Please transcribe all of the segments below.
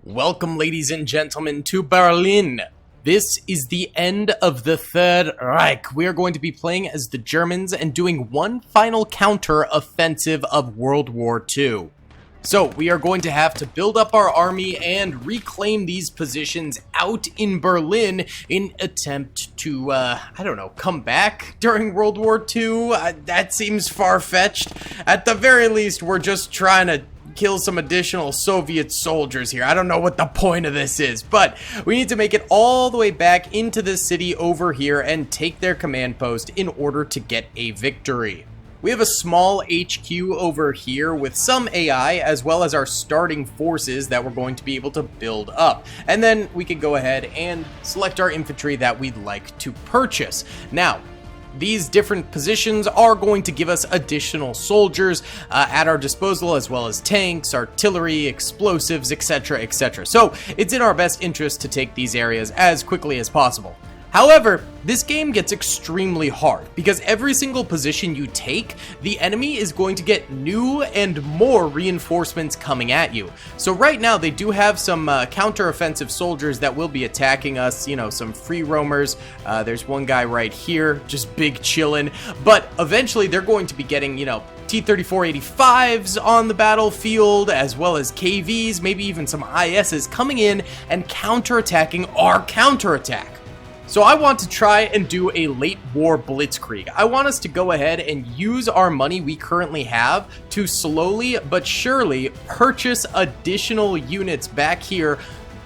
Welcome, ladies and gentlemen, to Berlin. This is the end of the Third Reich. We are going to be playing as the Germans and doing one final counter-offensive of World War II. So, we are going to have to build up our army and reclaim these positions out in Berlin in attempt to, come back during World War II. That seems far-fetched. At the very least, we're just trying to kill some additional Soviet soldiers here. I don't know what the point of this is, but we need to make it all the way back into the city over here and take their command post in order to get a victory. We have a small HQ over here with some AI as well as our starting forces that we're going to be able to build up. And then we can go ahead and select our infantry that we'd like to purchase. Now, these different positions are going to give us additional soldiers at our disposal, as well as tanks, artillery, explosives, etc., etc. So it's in our best interest to take these areas as quickly as possible. However, this game gets extremely hard because every single position you take, the enemy is going to get new and more reinforcements coming at you. So right now they do have some counter-offensive soldiers that will be attacking us, you know, some free roamers. There's one guy right here, just big chillin', but eventually they're going to be getting, you know, T-3485s on the battlefield, as well as KVs, maybe even some ISs coming in and counter-attacking our counterattack. So I want to try and do a late war blitzkrieg. I want us to go ahead and use our money we currently have to slowly but surely purchase additional units back here,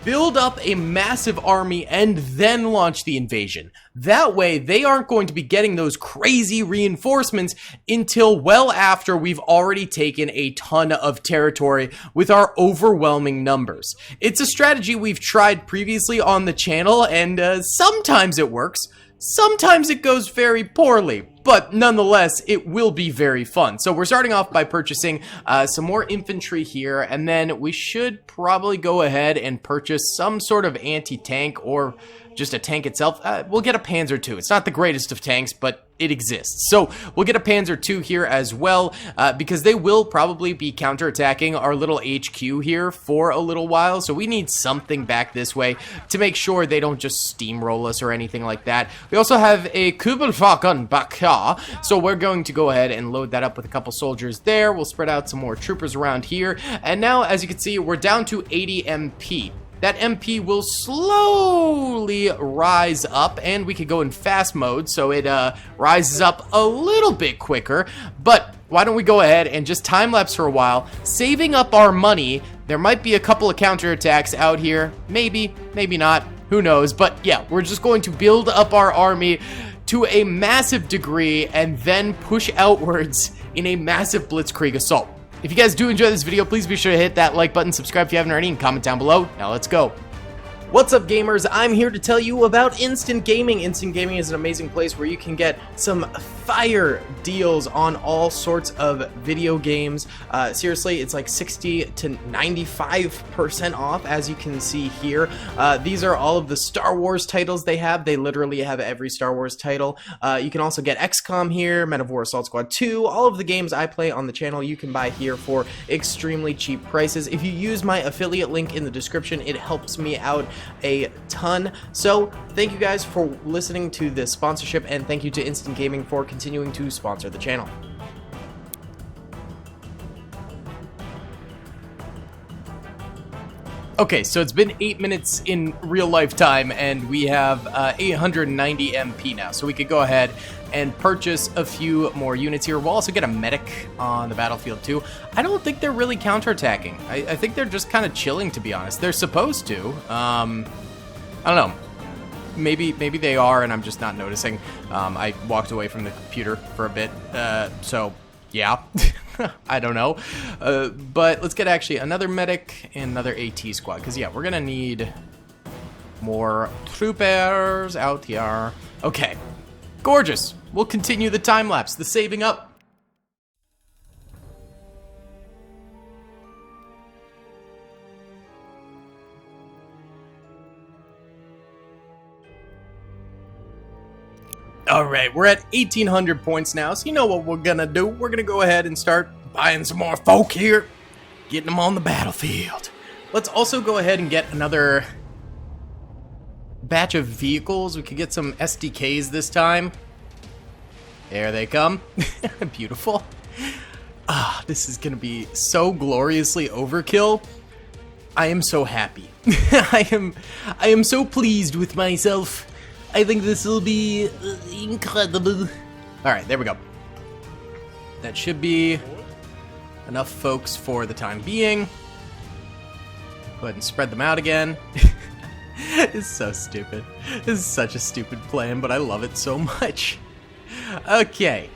build up a massive army, and then launch the invasion. That way, they aren't going to be getting those crazy reinforcements until well after we've already taken a ton of territory with our overwhelming numbers. It's a strategy we've tried previously on the channel, and sometimes it works. Sometimes it goes very poorly, but nonetheless, it will be very fun. So we're starting off by purchasing some more infantry here, and then we should probably go ahead and purchase some sort of anti-tank or just a tank itself. We'll get a Panzer II. It's not the greatest of tanks, but it exists. So we'll get a Panzer II here as well, because they will probably be counterattacking our little HQ here for a little while. So we need something back this way to make sure they don't just steamroll us or anything like that. We also have a Kübelwagen back here, so we're going to go ahead and load that up with a couple soldiers there. We'll spread out some more troopers around here. And now, as you can see, we're down to 80 MP. That MP will slowly rise up, and we could go in fast mode, so it rises up a little bit quicker. But why don't we go ahead and just time-lapse for a while, saving up our money. There might be a couple of counterattacks out here. Maybe, maybe not. Who knows? But yeah, we're just going to build up our army to a massive degree and then push outwards in a massive blitzkrieg assault. If you guys do enjoy this video, please be sure to hit that like button, subscribe if you haven't already, and comment down below. Now let's go. What's up, gamers? I'm here to tell you about Instant Gaming. Instant Gaming is an amazing place where you can get some fire deals on all sorts of video games. Seriously, it's like 60 to 95% off, as you can see here. These are all of the Star Wars titles they have. They literally have every Star Wars title. You can also get XCOM here, Men of War Assault Squad 2. All of the games I play on the channel you can buy here for extremely cheap prices. If you use my affiliate link in the description, it helps me out a ton. So thank you guys for listening to this sponsorship, and thank you to Instant Gaming for continuing to sponsor the channel. Okay, so it's been 8 minutes in real life time, and we have 890 MP now, so we could go ahead and purchase a few more units here. We'll also get a medic on the battlefield too. I don't think they're really counterattacking. I think they're just kind of chilling, to be honest. They're supposed to. I don't know. Maybe they are, and I'm just not noticing. I walked away from the computer for a bit, so yeah. I don't know. But let's get actually another medic and another AT squad, because yeah, we're gonna need more troopers out here. Okay. Gorgeous. We'll continue the time lapse, the saving up. Alright, we're at 1,800 points now, so you know what we're gonna do. We're gonna go ahead and start buying some more folk here, getting them on the battlefield. Let's also go ahead and get another batch of vehicles. We could get some SDKs this time. There they come. Beautiful. Ah, this is gonna be so gloriously overkill. I am so happy. I am so pleased with myself. I think this will be incredible. All right, there we go. That should be enough folks for the time being. Go ahead and spread them out again. It's so stupid. This is such a stupid plan, but I love it so much. Okay.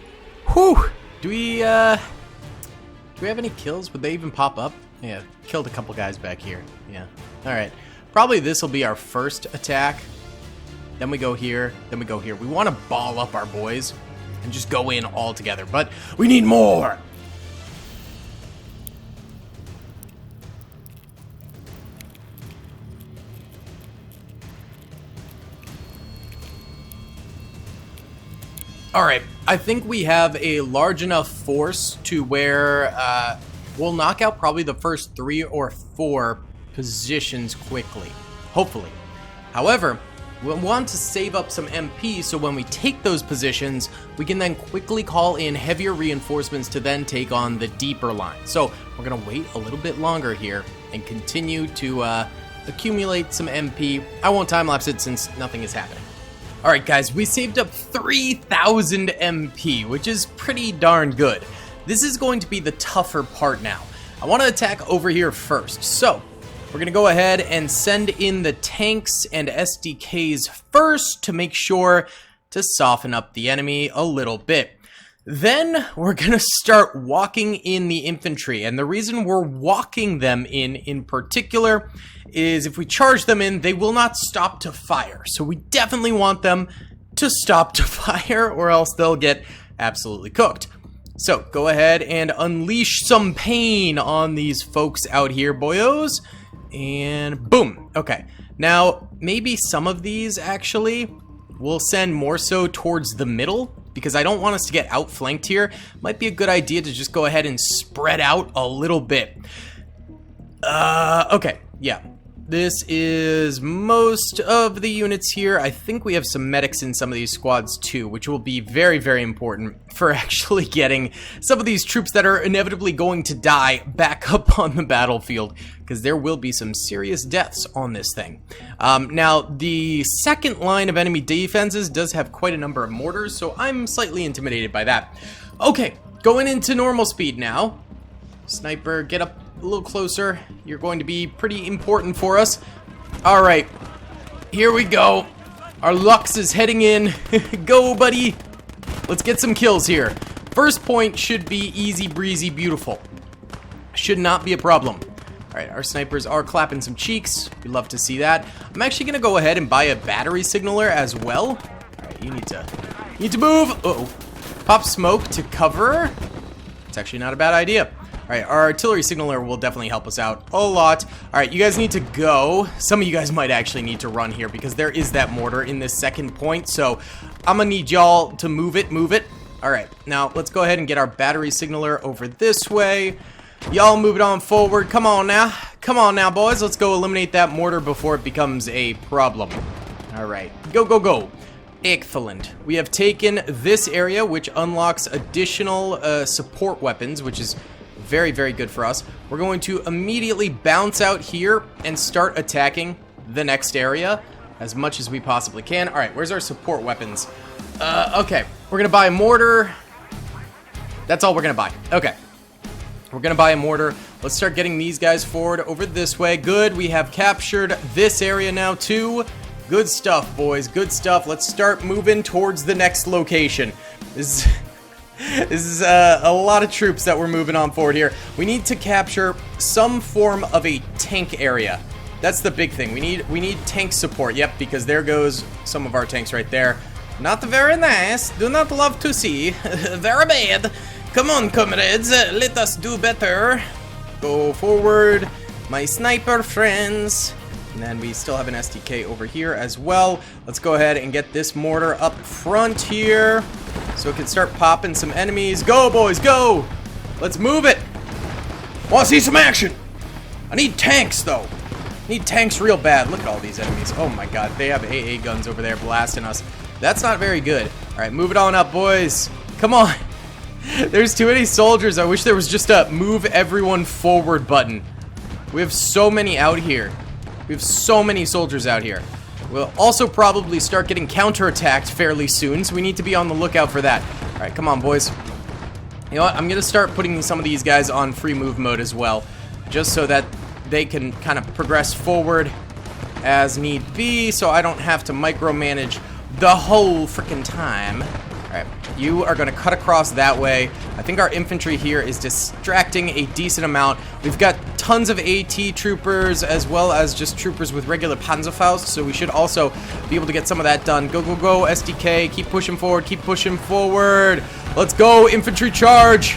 Whew. Do we have any kills? Would they even pop up? Yeah, killed a couple guys back here. Yeah. All right. Probably this will be our first attack. Then we go here. Then we go here. We want to ball up our boys and just go in all together, but we need more. All right, I think we have a large enough force to where we'll knock out probably the first 3 or 4 positions quickly, hopefully. However, we'll want to save up some MP so when we take those positions, we can then quickly call in heavier reinforcements to then take on the deeper line. So we're gonna wait a little bit longer here and continue to accumulate some MP. I won't time-lapse it since nothing is happening. All right, guys, we saved up 3,000 MP, which is pretty darn good. This is going to be the tougher part now. I want to attack over here first. So we're going to go ahead and send in the tanks and SDKs first to make sure to soften up the enemy a little bit. Then we're going to start walking in the infantry, and the reason we're walking them in particular is if we charge them in, they will not stop to fire. So we definitely want them to stop to fire or else they'll get absolutely cooked. So go ahead and unleash some pain on these folks out here, boyos. And boom. Okay. Now, maybe some of these actually will send more so towards the middle, because I don't want us to get outflanked here. Might be a good idea to just go ahead and spread out a little bit. Okay, yeah. This is most of the units here. I think we have some medics in some of these squads too, which will be very, very important for actually getting some of these troops that are inevitably going to die back up on the battlefield, because there will be some serious deaths on this thing. Now, the second line of enemy defenses does have quite a number of mortars, so I'm slightly intimidated by that. Okay, going into normal speed now. Sniper, get up a little closer. You're going to be pretty important for us. All right, here we go. Our Lux is heading in. Go, buddy. Let's get some kills here. First point should be easy breezy, beautiful. Should not be a problem. All right, our snipers are clapping some cheeks. We love to see that. I'm actually gonna go ahead and buy a battery signaler as well. All right, you need to move. Uh-oh. Pop smoke to cover. It's actually not a bad idea. All right, our artillery signaler will definitely help us out a lot. All right, you guys need to go. Some of you guys might actually need to run here because there is that mortar in this second point. So I'm gonna need y'all to move it. All right, now let's go ahead and get our battery signaler over this way. Y'all move it on forward. Come on now, boys. Let's go eliminate that mortar before it becomes a problem. All right, go. Excellent. We have taken this area, which unlocks additional support weapons, which is very, very good for us. We're going to immediately bounce out here and start attacking the next area as much as we possibly can. All right, where's our support weapons? Okay, we're gonna buy a mortar. That's all we're gonna buy. Okay, we're gonna buy a mortar. Let's start getting these guys forward over this way. Good, we have captured this area now too. Good stuff, boys, good stuff. Let's start moving towards the next location. This is a lot of troops that we're moving on forward here. We need to capture some form of a tank area. That's the big thing. We need tank support. Yep, because there goes some of our tanks right there. Not very nice. Do not love to see. Very bad. Come on, comrades. Let us do better. Go forward, my sniper friends. And then we still have an SDK over here as well. Let's go ahead and get this mortar up front here so it can start popping some enemies. Go, boys, go! Let's move it! Want to see some action? I need tanks, though. I need tanks real bad. Look at all these enemies. Oh my god, they have AA guns over there blasting us. That's not very good. Alright, move it on up, boys. Come on. There's too many soldiers. I wish there was just a move everyone forward button. We have so many out here. We have so many soldiers out here. We'll also probably start getting counterattacked fairly soon, so we need to be on the lookout for that. Alright, come on, boys. You know what? I'm going to start putting some of these guys on free move mode as well, just so that they can kind of progress forward as need be, so I don't have to micromanage the whole freaking time. Alright, you are going to cut across that way. I think our infantry here is distracting a decent amount. We've got tons of AT troopers as well as just troopers with regular Panzerfaust, so we should also be able to get some of that done. Go, go, go, SDK. Keep pushing forward. Keep pushing forward. Let's go, infantry charge.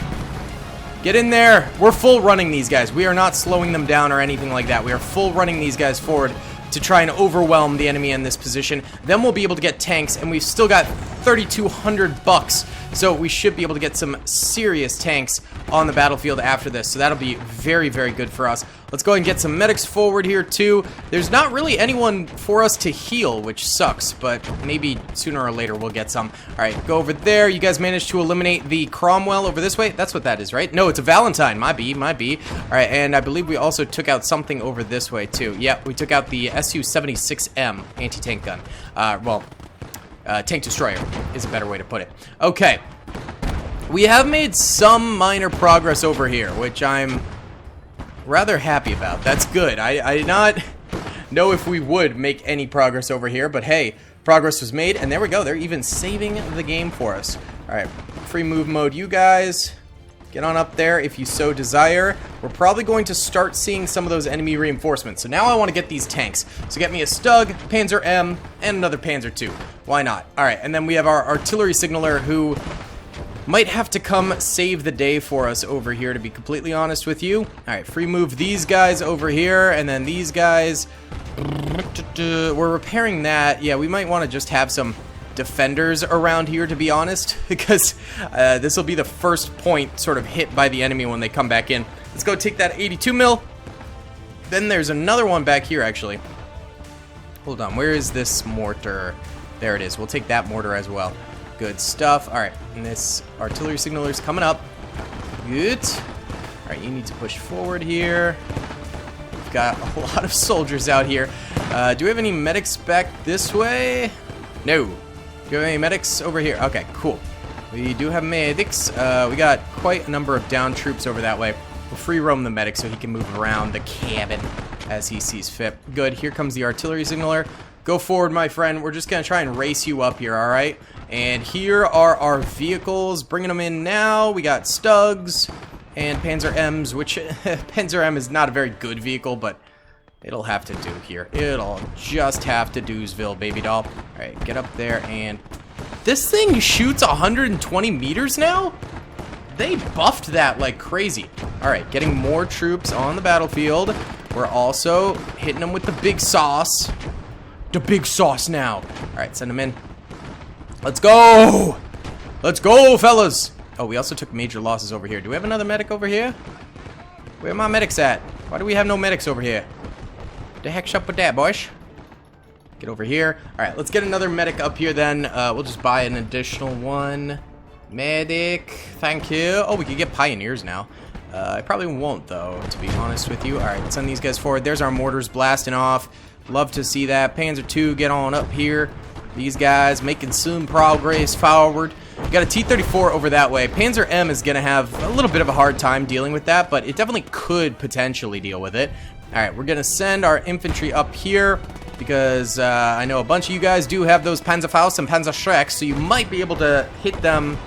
Get in there. We're full running these guys. We are not slowing them down or anything like that. We are full running these guys forward to try and overwhelm the enemy in this position. Then we'll be able to get tanks, and we've still got 3,200 bucks, so we should be able to get some serious tanks on the battlefield after this, so that'll be very, very good for us. Let's go ahead and get some medics forward here too. There's not really anyone for us to heal, which sucks, but maybe sooner or later we'll get some. Alright, go over there. You guys managed to eliminate the Cromwell over this way. That's what that is, right? No, it's a Valentine. My B. Alright, and I believe we also took out something over this way too. Yep, we took out the Su-76M anti-tank gun. Tank destroyer is a better way to put it. Okay. We have made some minor progress over here, which I'm rather happy about. That's good. I did not know if we would make any progress over here, but hey, progress was made, and there we go. They're even saving the game for us. Alright, free move mode, you guys. Get on up there if you so desire. We're probably going to start seeing some of those enemy reinforcements. So now I want to get these tanks. So get me a Stug, Panzer M, and another Panzer II. Why not? Alright, and then we have our artillery signaler who might have to come save the day for us over here, to be completely honest with you. Alright, free move these guys over here, and then these guys. We're repairing that. Yeah, we might want to just have some defenders around here, to be honest, because this will be the first point sort of hit by the enemy when they come back in. Let's go take that 82 mil. Then there's another one back here, actually. Hold on, where is this mortar? There it is. We'll take that mortar as well. Good stuff. Alright, and this artillery signaler's coming up. Good. Alright, you need to push forward here. We've got a lot of soldiers out here. Do we have any medics back this way? No. Do you have any medics over here? Okay, cool. We do have medics. We got quite a number of down troops over that way. We'll free roam the medic so he can move around the cabin as he sees fit. Good, here comes the artillery signaler. Go forward, my friend. We're just going to try and race you up here, alright? And here are our vehicles. Bringing them in now. We got Stugs and Panzer M's, which Panzer M is not a very good vehicle, but it'll have to do here. It'll just have to do'sville, baby doll. Alright, get up there, and this thing shoots 120 meters now? They buffed that like crazy. Alright, getting more troops on the battlefield. We're also hitting them with the big sauce. The big sauce now. Alright, send them in. Let's go! Let's go, fellas! Oh, we also took major losses over here. Do we have another medic over here? Where are my medics at? Why do we have no medics over here? The heck's up with that, boys? Get over here. Alright, let's get another medic up here then. We'll just buy an additional one. Medic. Thank you. Oh, we could get pioneers now. I probably won't, though, to be honest with you. Alright, send these guys forward. There's our mortars blasting off. Love to see that. Panzer II, get on up here. These guys making some progress forward. We got a T-34 over that way. Panzer M is going to have a little bit of a hard time dealing with that, but it definitely could potentially deal with it. Alright, we're going to send our infantry up here because I know a bunch of you guys do have those Panzerfaust and Panzerschrecks, so you might be able to hit them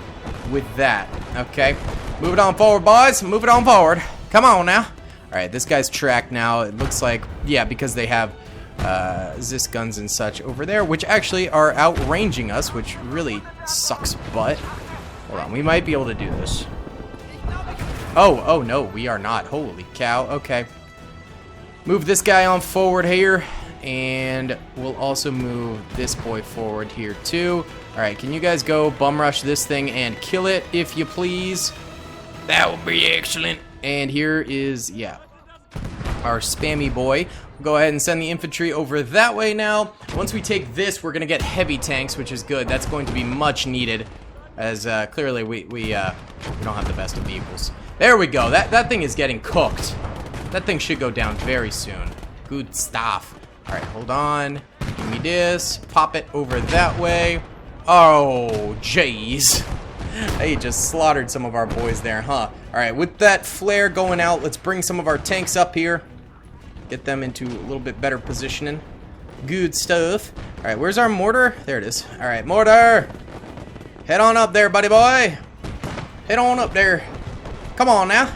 with that. Okay, move it on forward, boys. Move it on forward. Come on now. Alright, this guy's tracked now. It looks like, yeah, because they have Zis guns and such over there, which actually are outranging us, which really sucks butt. Hold on, we might be able to do this. Oh no, we are not. Holy cow. Okay. Move this guy on forward here, and we'll also move this boy forward here too. Alright, can you guys go bum rush this thing and kill it, if you please? That would be excellent. And here is, yeah. our spammy boy. We'll go ahead and send the infantry over that way now. Once we take this, we're going to get heavy tanks, which is good. That's going to be much needed, as clearly we don't have the best of vehicles. There we go. That thing is getting cooked. That thing should go down very soon. Good stuff. All right, hold on. Give me this. Pop it over that way. Oh, jeez. They just slaughtered some of our boys there, huh? Alright, with that flare going out, let's bring some of our tanks up here. Get them into a little bit better positioning. Good stuff. Alright, where's our mortar? There it is. Alright, mortar! Head on up there, buddy boy. Head on up there. Come on now.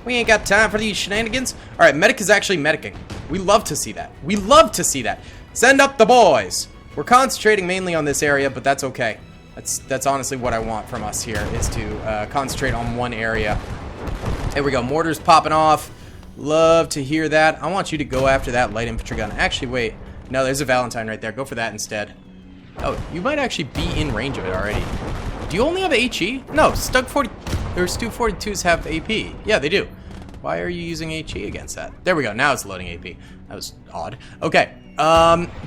We ain't got time for these shenanigans. Alright, medic is actually medicing. We love to see that. We love to see that. Send up the boys. We're concentrating mainly on this area, but that's okay. That's honestly what I want from us here, is to concentrate on one area. There we go. Mortars popping off. Love to hear that. I want you to go after that light infantry gun. Actually, wait. No, there's a Valentine right there. Go for that instead. Oh, you might actually be in range of it already. Do you only have HE? No, Stu 42s have AP. Yeah, they do. Why are you using HE against that? There we go. Now it's loading AP. That was odd. Okay.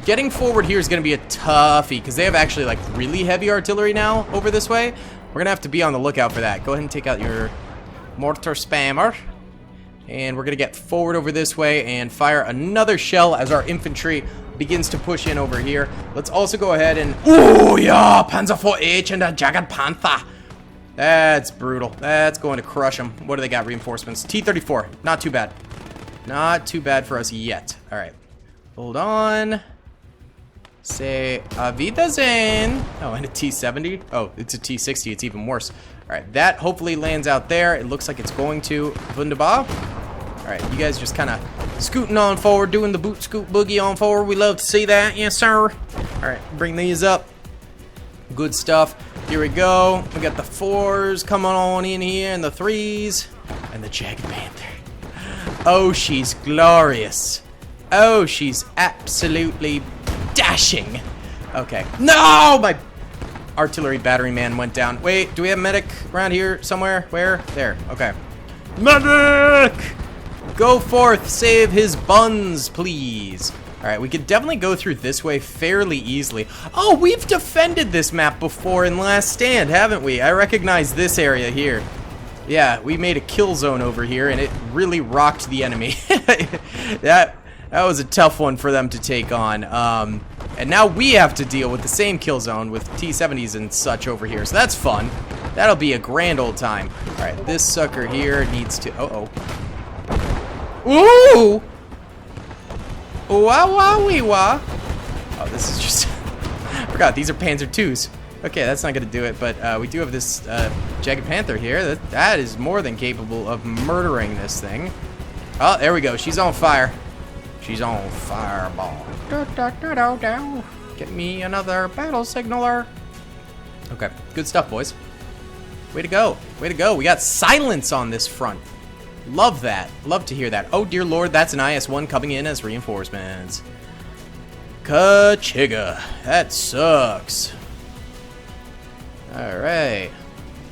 Getting forward here is going to be a toughie, because they have actually, like, really heavy artillery now over this way. We're going to have to be on the lookout for that. Go ahead and take out your mortar spammer. And we're going to get forward over this way and fire another shell as our infantry begins to push in over here. Let's also go ahead and... Ooh, yeah! Panzer IV-H and a Jagged Panther. That's brutal. That's going to crush them. What do they got? Reinforcements. T-34. Not too bad. Not too bad for us yet. All right. Hold on. Say Wiedersehen. Oh, and a T-70. Oh, it's a T-60. It's even worse. All right, that hopefully lands out there. It looks like it's going to. Wunderbar. All right, you guys just kind of scooting on forward, doing the boot scoot boogie on forward. We love to see that. Yes, sir. All right, bring these up. Good stuff. Here we go. We got the 4s coming on in here, and the 3s, and the Jagged Panther. Oh, she's glorious. Oh, she's absolutely dashing. Okay. No! My artillery battery man went down. Wait, do we have a medic around here somewhere? Where? There. Okay. Medic! Go forth. Save his buns, please. Alright, we could definitely go through this way fairly easily. Oh, we've defended this map before in Last Stand, haven't we? I recognize this area here. Yeah, we made a kill zone over here, and it really rocked the enemy. That was a tough one for them to take on. And now we have to deal with the same kill zone with T-70s and such over here. So that's fun. That'll be a grand old time. All right, this sucker here needs to... Uh-oh. Ooh! Wah-wah-wee-wah. Oh, this is just... I forgot, these are Panzer IIs. Okay, that's not going to do it, but we do have this Jagged Panther here. That is more than capable of murdering this thing. Oh, there we go. She's on fire. She's on fireball. Get me another battle signaler. Okay, good stuff, boys. Way to go. Way to go. We got silence on this front. Love that. Love to hear that. Oh, dear Lord, that's an IS-1 coming in as reinforcements. Kachiga. That sucks. Alright.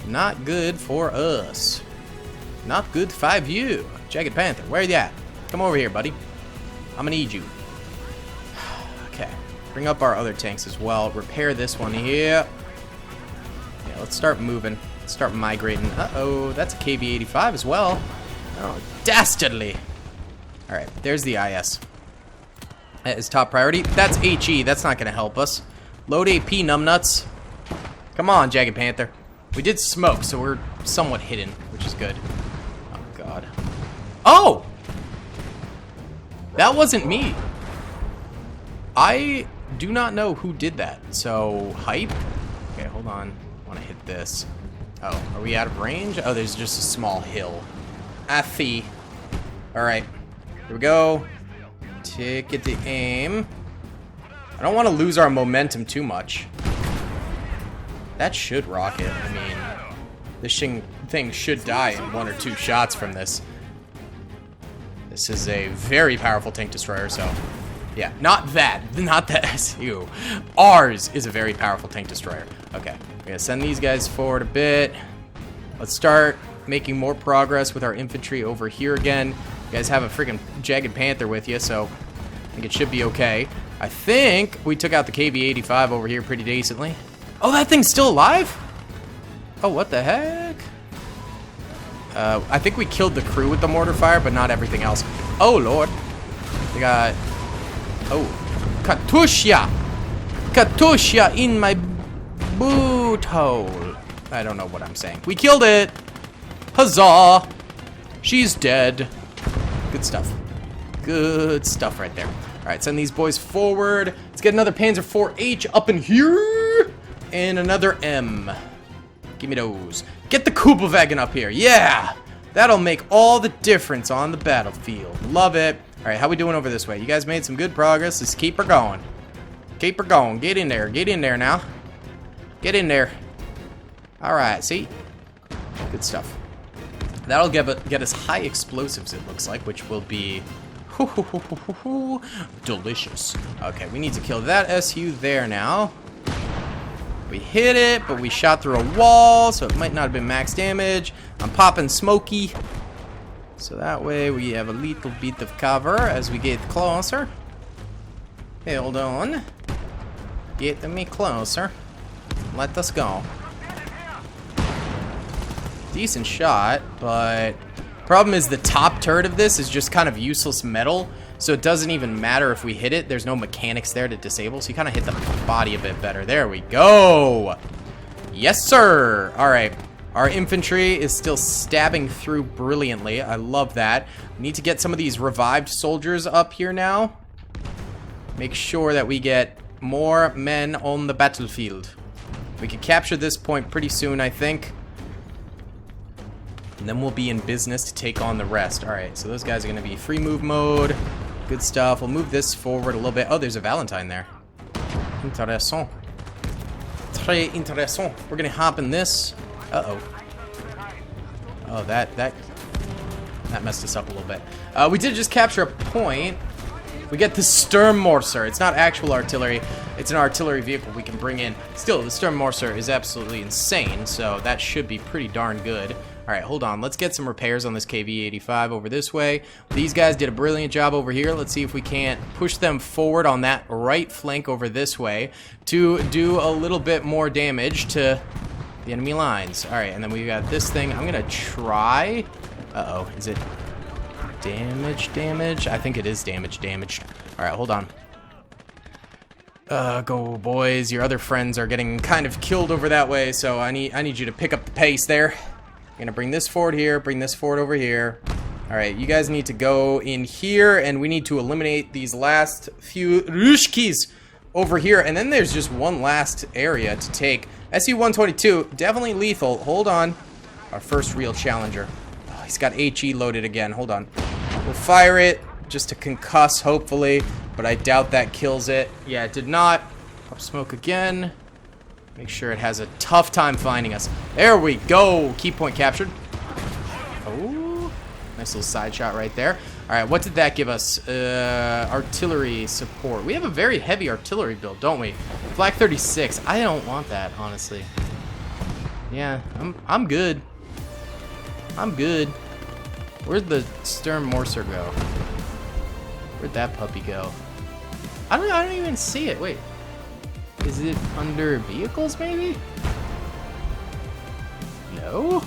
Not good for us. Not good for you. Jagged Panther, where you at? Come over here, buddy. I'm gonna need you. Okay. Bring up our other tanks as well. Repair this one here. Yeah, let's start moving. Let's start migrating. Uh-oh, that's a KB-85 as well. Oh, dastardly. Alright, there's the IS. That is top priority. That's HE. That's not gonna help us. Load AP, numbnuts. Come on, Jagged Panther. We did smoke, so we're somewhat hidden, which is good. Oh, God. Oh! That wasn't me. I do not know who did that. So, hype? Okay, hold on. I want to hit this. Oh, are we out of range? Oh, there's just a small hill. Affy. Alright. Here we go. Take it to aim. I don't want to lose our momentum too much. That should rock it. I mean, this thing should die in 1 or 2 shots from this. This is a very powerful tank destroyer, so... Yeah, not that. Not that. Ew. Ours is a very powerful tank destroyer. Okay, we're gonna send these guys forward a bit. Let's start making more progress with our infantry over here again. You guys have a freaking Jagged Panther with you, so I think it should be okay. I think we took out the KV-85 over here pretty decently. Oh, that thing's still alive? Oh, what the heck? I think we killed the crew with the mortar fire, but not everything else. Oh, Lord. We got... Oh. Katusha! Katusha in my boot hole. I don't know what I'm saying. We killed it! Huzzah! She's dead. Good stuff. Good stuff right there. Alright, send these boys forward. Let's get another Panzer IV-H up in here. And another M. Give me those. Get the Kubelwagen up here. Yeah! That'll make all the difference on the battlefield. Love it. Alright, how we doing over this way? You guys made some good progress. Let's keep her going. Keep her going. Get in there. Get in there now. Get in there. Alright, see? Good stuff. That'll get us high explosives, it looks like, which will be delicious. Okay, we need to kill that SU there now. We hit it, but we shot through a wall, so it might not have been max damage. I'm popping Smokey. So that way we have a little bit of cover as we get closer. Hold on. Get me closer. Let us go. Decent shot, but problem is the top turret of this is just kind of useless metal, so it doesn't even matter if we hit it. There's no mechanics there to disable, so you kind of hit the body a bit better. There we go. Yes, sir. All right. Our infantry is still stabbing through brilliantly. I love that. We need to get some of these revived soldiers up here now. Make sure that we get more men on the battlefield. We can capture this point pretty soon, I think. And then we'll be in business to take on the rest. Alright, so those guys are going to be free move mode. Good stuff. We'll move this forward a little bit. Oh, there's a Valentine there. Intéressant. Très intéressant. We're going to hop in this. Uh-oh. Oh, that messed us up a little bit. We did just capture a point. We get the Sturmmorser. It's not actual artillery. It's an artillery vehicle we can bring in. Still, the Sturmmorser is absolutely insane, so that should be pretty darn good. Alright, hold on. Let's get some repairs on this KV-85 over this way. These guys did a brilliant job over here. Let's see if we can't push them forward on that right flank over this way to do a little bit more damage to the enemy lines. Alright, and then we got this thing. I'm going to try... Uh-oh. Is it damage? I think it is damaged. Alright, hold on. Go, boys. Your other friends are getting kind of killed over that way, so I need you to pick up the pace there. Gonna bring this forward here, bring this forward over here. Alright, you guys need to go in here, and we need to eliminate these last few Rushkis over here. And then there's just one last area to take. SU-122, definitely lethal. Hold on. Our first real challenger. Oh, he's got HE loaded again. Hold on. We'll fire it just to concuss, hopefully. But I doubt that kills it. Yeah, it did not. Pop smoke again. Make sure it has a tough time finding us. There we go. Key point captured. Oh, nice little side shot right there. All right, what did that give us? Artillery support. We have a very heavy artillery build, don't we? Flak 36. I don't want that, honestly. Yeah, I'm good. I'm good. Where'd the Sturmmorser go? Where'd that puppy go? I don't even see it. Wait. Is it under vehicles, maybe? No?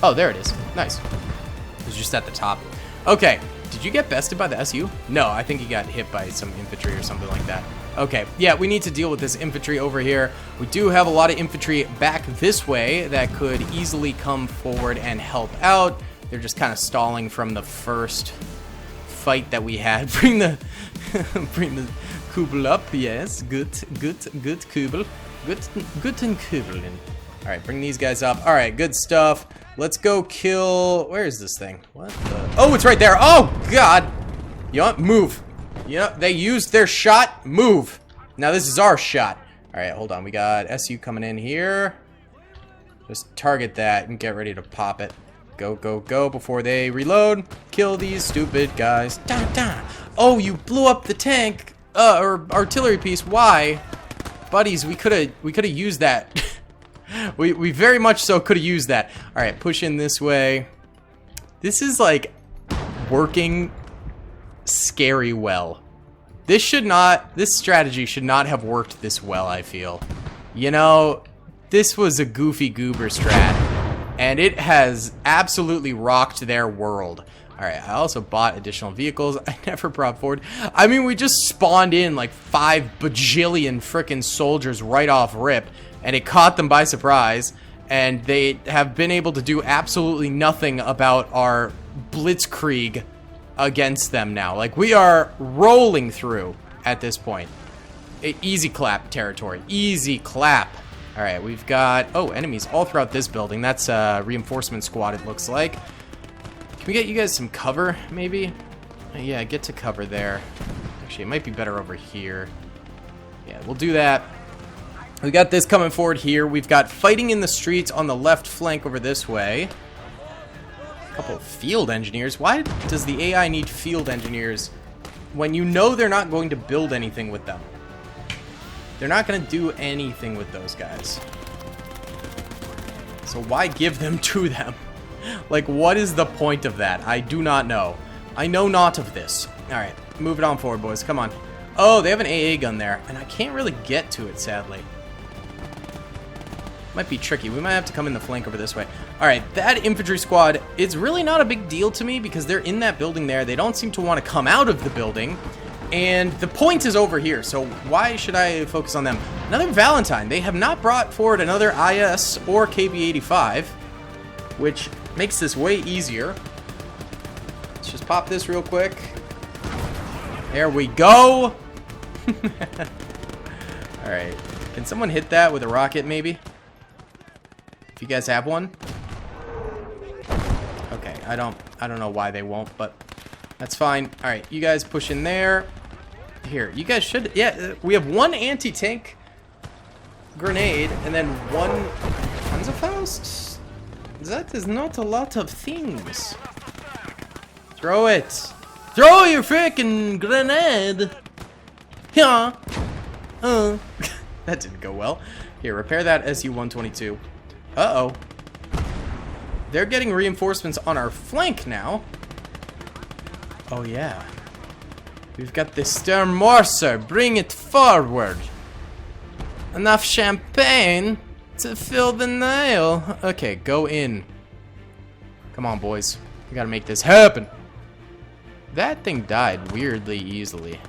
Oh, there it is. Nice. It was just at the top. Okay. Did you get bested by the SU? No, I think he got hit by some infantry or something like that. Okay. Yeah, we need to deal with this infantry over here. We do have a lot of infantry back this way that could easily come forward and help out. They're just kind of stalling from the first fight that we had. Bring the Kubel up, yes. Good Kubel. Guten Kubeln. Alright, bring these guys up. Alright, good stuff. Let's go kill... Where is this thing? What the... Oh, it's right there. Oh, God. You know what? Move. You know, they used their shot. Move. Now this is our shot. Alright, hold on. We got SU coming in here. Just target that and get ready to pop it. Go, go, go before they reload. Kill these stupid guys. Da, da. Oh, you blew up the tank. Or artillery piece. Why? Buddies, we could have used that. we very much so could have used that. Alright, push in this way. This is like working scary well. This strategy should not have worked this well, I feel. You know, this was a goofy goober strat, and it has absolutely rocked their world. Alright, I also bought additional vehicles. I never brought forward. I mean, we just spawned in like 5 bajillion frickin' soldiers right off rip, and it caught them by surprise, and they have been able to do absolutely nothing about our blitzkrieg against them now. Like, we are rolling through at this point. Easy clap territory. Easy clap. Alright, we've got, oh, enemies all throughout this building. That's a reinforcement squad, it looks like. Can we get you guys some cover, maybe? Yeah, get to cover there. Actually, it might be better over here. Yeah, we'll do that. We got this coming forward here. We've got fighting in the streets on the left flank over this way. A couple of field engineers. Why does the AI need field engineers when you know they're not going to build anything with them? They're not going to do anything with those guys. So why give them to them? Like, what is the point of that? I do not know. I know not of this. Alright, move it on forward, boys. Come on. Oh, they have an AA gun there, and I can't really get to it, sadly. Might be tricky. We might have to come in the flank over this way. Alright, that infantry squad, it's really not a big deal to me because they're in that building there. They don't seem to want to come out of the building. And the point is over here, so why should I focus on them? Another Valentine. They have not brought forward another IS or KB-85, which makes this way easier. Let's just pop this real quick. There we go! Alright. Can someone hit that with a rocket, maybe? If you guys have one? Okay, I don't know why they won't, but that's fine. Alright, you guys push in there. Here, you guys should... Yeah, we have one anti-tank grenade and then one Panzerfaust? That is not a lot of things. Throw it. Throw your frickin' grenade. Yeah. That didn't go well. Here, repair that SU-122. Uh-oh. They're getting reinforcements on our flank now. Oh, yeah. We've got the Sturmorser. Bring it forward. Enough champagne to fill the nail. Okay, go in. Come on, boys. We gotta make this happen. That thing died weirdly easily.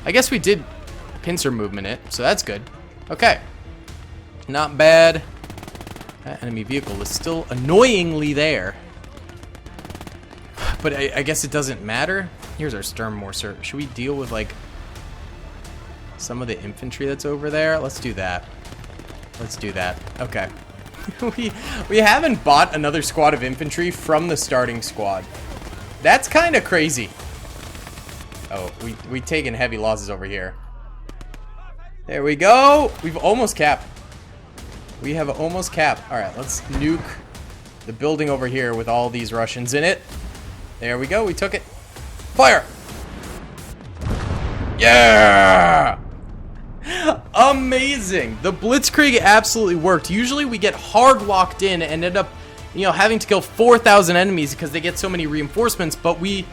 I guess we did pincer movement it, so that's good. Okay. Not bad. That enemy vehicle is still annoyingly there. But I guess it doesn't matter. Here's our Sturmorser. Should we deal with, like, some of the infantry that's over there? Let's do that. Let's do that. Okay. we haven't bought another squad of infantry from the starting squad. That's kind of crazy. Oh, we've taken heavy losses over here. There we go. We've almost capped. We have almost capped. All right, let's nuke the building over here with all these Russians in it. There we go. We took it. Fire! Yeah! Amazing. The blitzkrieg absolutely worked. Usually we get hard locked in and end up, you know, having to kill 4,000 enemies because they get so many reinforcements, but we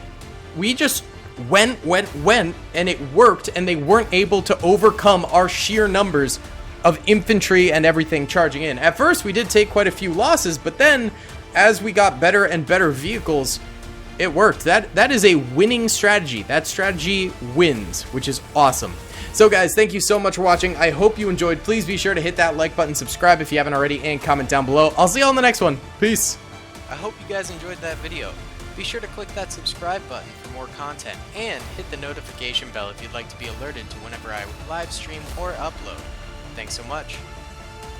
just went, and it worked, and they weren't able to overcome our sheer numbers of infantry and everything charging in. At first, we did take quite a few losses, but then, as we got better and better vehicles, it worked. That is a winning strategy. That strategy wins, which is awesome. So guys, thank you so much for watching. I hope you enjoyed. Please be sure to hit that like button, subscribe if you haven't already, and comment down below. I'll see you on the next one. Peace. I hope you guys enjoyed that video. Be sure to click that subscribe button for more content, and hit the notification bell if you'd like to be alerted to whenever I live stream or upload. Thanks so much.